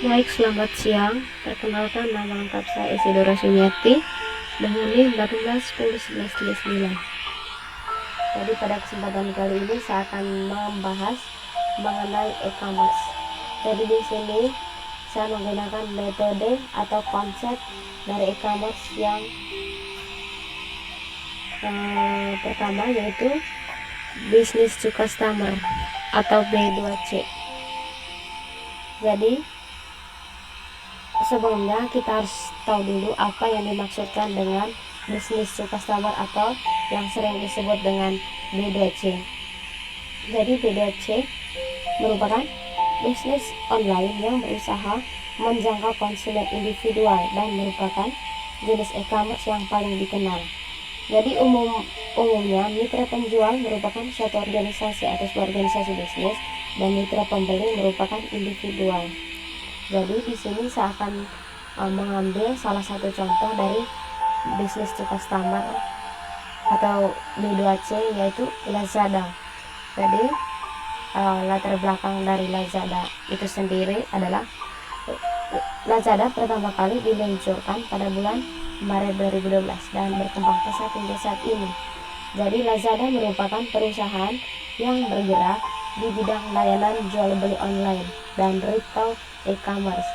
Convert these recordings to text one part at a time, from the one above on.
Baik, selamat siang. Perkenalkan, nama lengkap saya Isidora Sumiati, penghuni 18 10 11 39. Jadi pada kesempatan kali ini saya akan membahas mengenai e-commerce. Jadi di sini saya menggunakan metode atau konsep dari e-commerce yang pertama, yaitu business to customer atau B2C. Jadi sebelumnya kita harus tahu dulu apa yang dimaksudkan dengan business to customer atau yang sering disebut dengan B2C. Jadi B2C merupakan bisnis online yang berusaha menjangkau konsumen individual dan merupakan jenis e-commerce yang paling dikenal. Jadi umumnya mitra penjual merupakan suatu organisasi atau sebuah organisasi bisnis dan mitra pembeli merupakan individual. Jadi di sini saya akan mengambil salah satu contoh dari business to customer atau B2C, yaitu Lazada. Jadi latar belakang dari Lazada itu sendiri adalah Lazada pertama kali diluncurkan pada bulan Maret 2012 dan berkembang pesat hingga saat ini. Jadi Lazada merupakan perusahaan yang bergerak di bidang layanan jual beli online dan retail e-commerce,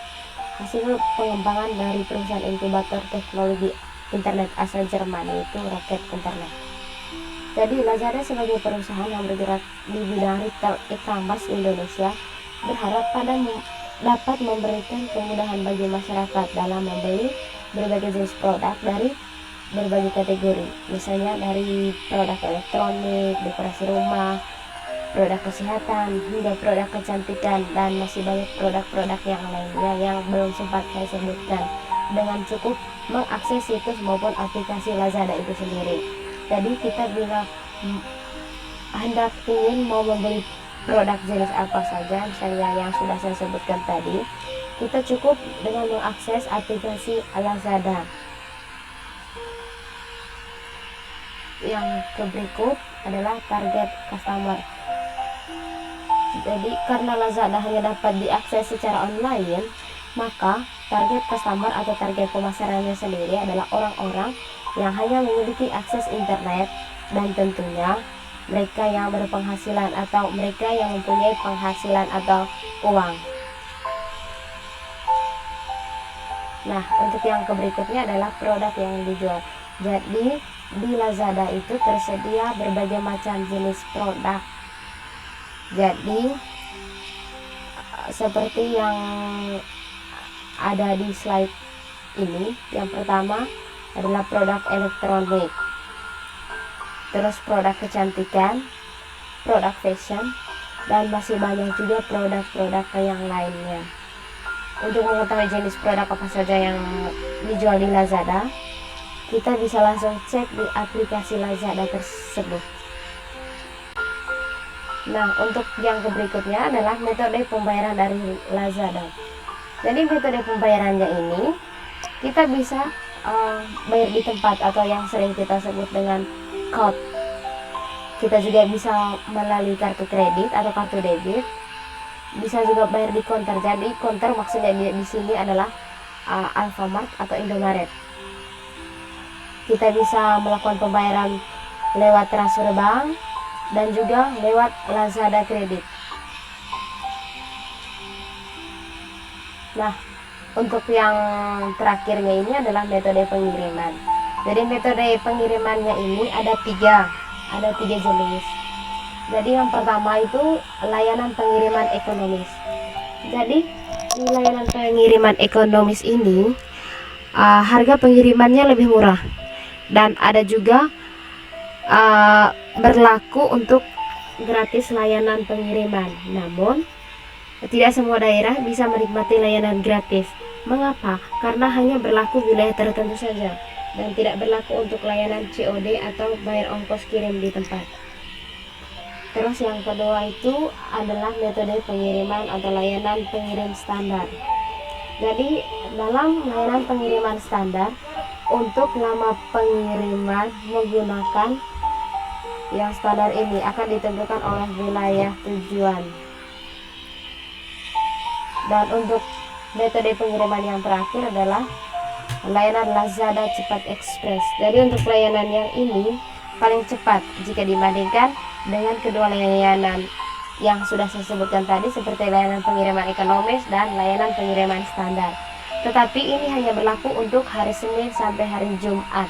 hasil pengembangan dari perusahaan inkubator teknologi internet asal Jerman, yaitu Rocket Internet. Jadi Lazada sebagai perusahaan yang bergerak di bidang retail e-commerce Indonesia berharap dapat memberikan kemudahan bagi masyarakat dalam membeli berbagai jenis produk dari berbagai kategori, misalnya dari produk elektronik, dekorasi rumah, produk kesehatan, hingga produk kecantikan, dan masih banyak produk-produk yang lainnya yang belum sempat saya sebutkan, dengan cukup mengakses situs maupun aplikasi Lazada itu sendiri. Jadi kita bila hendak ingin mau membeli produk jenis apa saja, misalnya yang sudah saya sebutkan tadi, kita cukup dengan mengakses aplikasi Lazada. Yang berikut adalah target customer. Jadi karena Lazada hanya dapat diakses secara online, maka target customer atau target pemasarannya sendiri adalah orang-orang yang hanya memiliki akses internet dan tentunya mereka yang berpenghasilan atau mereka yang mempunyai penghasilan atau uang. Nah, untuk yang berikutnya adalah produk yang dijual. Jadi di Lazada itu tersedia berbagai macam jenis produk. Jadi seperti yang ada di slide ini, yang pertama adalah produk elektronik, terus produk kecantikan, produk fashion, dan masih banyak juga produk-produk yang lainnya. Untuk mengetahui jenis produk apa saja yang dijual di Lazada, kita bisa langsung cek di aplikasi Lazada tersebut. Nah, untuk yang berikutnya adalah metode pembayaran dari Lazada. Jadi metode pembayarannya ini kita bisa bayar di tempat atau yang sering kita sebut dengan code. Kita juga bisa melalui kartu kredit atau kartu debit. Bisa juga bayar di counter. Jadi counter maksudnya di sini adalah Alfamart atau Indomaret. Kita bisa melakukan pembayaran lewat transfer bank dan juga lewat Lazada Kredit. Nah, untuk yang terakhirnya ini adalah metode pengiriman. Jadi metode pengirimannya ini ada tiga jenis. Jadi yang pertama itu layanan pengiriman ekonomis. Jadi di layanan pengiriman ekonomis ini harga pengirimannya lebih murah dan ada juga berlaku untuk gratis layanan pengiriman. Namun tidak semua daerah bisa menikmati layanan gratis. Mengapa? Karena hanya berlaku wilayah tertentu saja dan tidak berlaku untuk layanan COD atau bayar ongkos kirim di tempat. Terus yang kedua itu adalah metode pengiriman atau layanan pengirim standar. Jadi dalam layanan pengiriman standar, untuk lama pengiriman menggunakan yang standar ini akan ditentukan oleh wilayah tujuan. Dan untuk Metode pengiriman yang terakhir adalah layanan Lazada Cepat Express. Jadi untuk layanan yang ini paling cepat jika dibandingkan dengan kedua layanan yang sudah saya sebutkan tadi, seperti layanan pengiriman ekonomis dan layanan pengiriman standar. Tetapi ini hanya berlaku untuk hari Senin sampai hari Jumat.